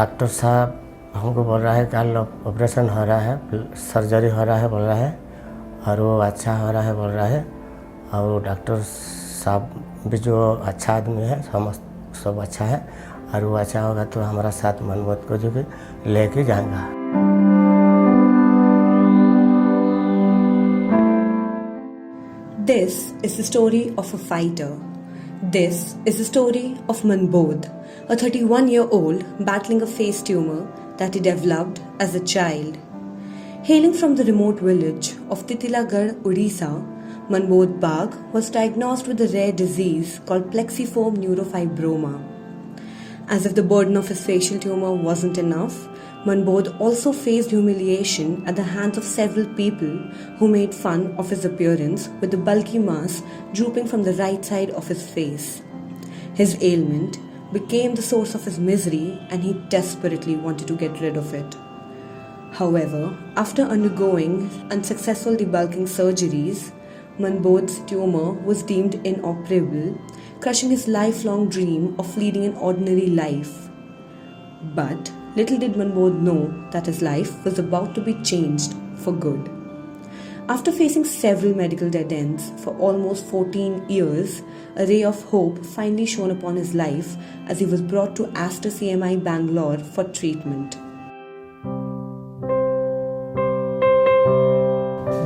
Doctor साहब हमको बोल रहा है कल ऑपरेशन हो रहा है, सर्जरी हो रहा है बोल रहा है, और वो अच्छा हो रहा है बोल रहा है। और डॉक्टर साहब भी जो अच्छा आदमी है, सब अच्छा है, और वो अच्छा होगा तो हमारा साथ मनमोहन को जो भी लेके जाएगा। This is the story of a fighter. This is the story of Manbodh, a 31-year-old battling a face tumor that he developed as a child. Hailing from the remote village of Titilagarh, Odisha, Manbodh Bagh was diagnosed with a rare disease called plexiform neurofibroma. As if the burden of his facial tumor wasn't enough, Manbodh also faced humiliation at the hands of several people who made fun of his appearance with the bulky mass drooping from the right side of his face. His ailment became the source of his misery and he desperately wanted to get rid of it. However, after undergoing unsuccessful debulking surgeries, Manbodh's tumor was deemed inoperable, crushing his lifelong dream of leading an ordinary life. But little did Manbodh know that his life was about to be changed for good. After facing several medical dead ends for almost 14 years, a ray of hope finally shone upon his life as he was brought to Aster CMI Bangalore for treatment.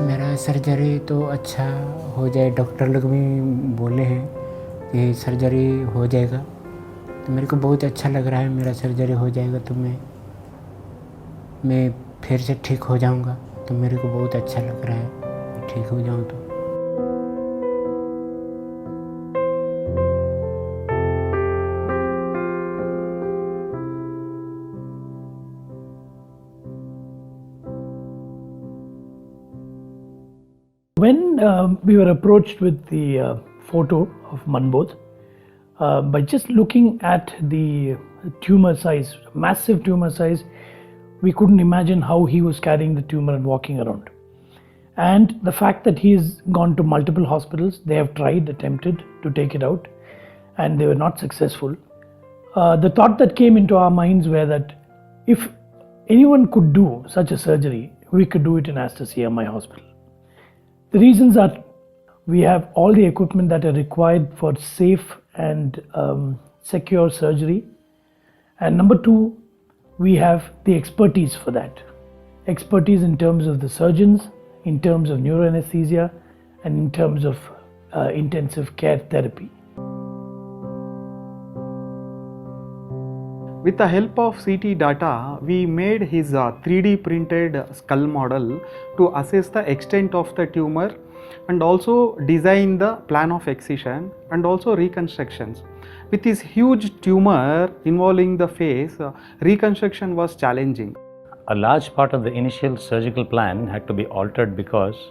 मेरा surgery तो अच्छा हो जाए, doctor लोग भी बोले हैं कि सर्जरी हो जाएगा, तो मेरे को बहुत अच्छा लग रहा है। मेरा सर्जरी हो जाएगा तो मैं फिर से ठीक हो जाऊंगा, तो मेरे को बहुत अच्छा लग रहा है ठीक हो जाऊं तो। When we were approached with the photo of Manbodh, by just looking at the tumor size, massive tumor size, we couldn't imagine how he was carrying the tumor and walking around. And the fact that he's gone to multiple hospitals, they have tried, attempted to take it out, and they were not successful. The thought that came into our minds were that if anyone could do such a surgery, we could do it in Aster CMI hospital. The reasons are we have all the equipment that are required for safe and secure surgery, and number two, we have the expertise for that. Expertise in terms of the surgeons, in terms of neuroanesthesia, and in terms of intensive care therapy. With the help of CT data, we made his 3D printed skull model to assess the extent of the tumor and also design the plan of excision and also reconstructions. With this huge tumor involving the face, reconstruction was challenging. A large part of the initial surgical plan had to be altered because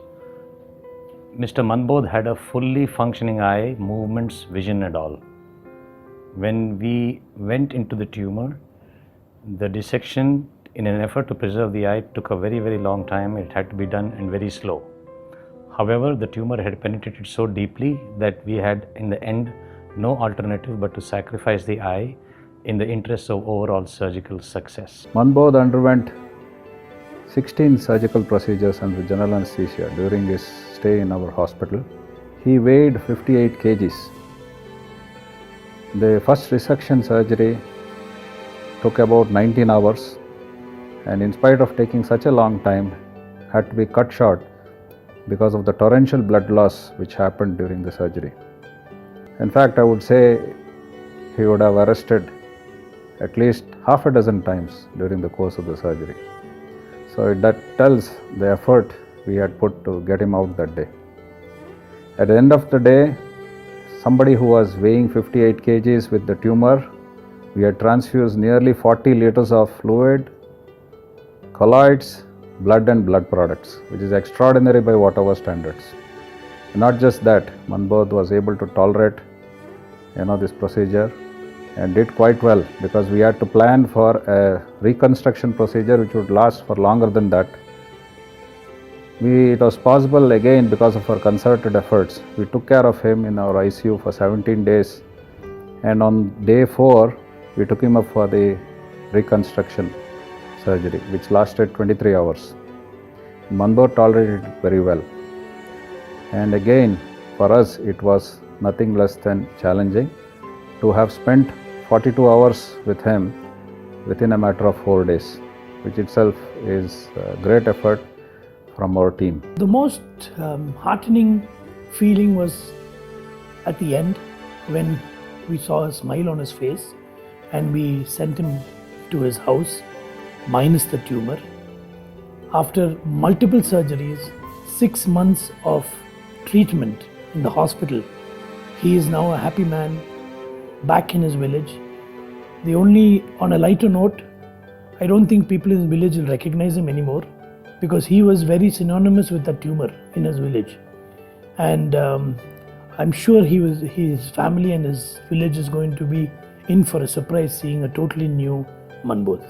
Mr. Manbodh had a fully functioning eye, movements, vision and all. When we went into the tumor, the dissection in an effort to preserve the eye took a very, very long time. It had to be done and very slow. However, the tumor had penetrated so deeply that we had in the end no alternative but to sacrifice the eye in the interest of overall surgical success. Manbodh underwent 16 surgical procedures under general anesthesia during his stay in our hospital. He weighed 58 kgs. The first resection surgery took about 19 hours, and in spite of taking such a long time, had to be cut short because of the torrential blood loss which happened during the surgery. In fact, I would say he would have arrested at least half a dozen times during the course of the surgery. So that tells the effort we had put to get him out that day. At the end of the day, somebody who was weighing 58 kgs with the tumor, we had transfused nearly 40 liters of fluid, colloids, blood and blood products, which is extraordinary by whatever standards. Not just that, Manbodh was able to tolerate this procedure and did quite well, because we had to plan for a reconstruction procedure which would last for longer than that. It was possible again because of our concerted efforts. We took care of him in our ICU for 17 days, and on day 4 we took him up for the reconstruction surgery, which lasted 23 hours. Manbodh tolerated it very well. And again, for us, it was nothing less than challenging to have spent 42 hours with him within a matter of 4 days, which itself is a great effort from our team. The most heartening feeling was at the end when we saw a smile on his face and we sent him to his house minus the tumor. After multiple surgeries, 6 months of treatment in the hospital, he is now a happy man back in his village. The only, on a lighter note, I don't think people in his village will recognize him anymore because he was very synonymous with that tumor in his village. And I'm sure his family and his village is going to be in for a surprise seeing a totally new Manbodh.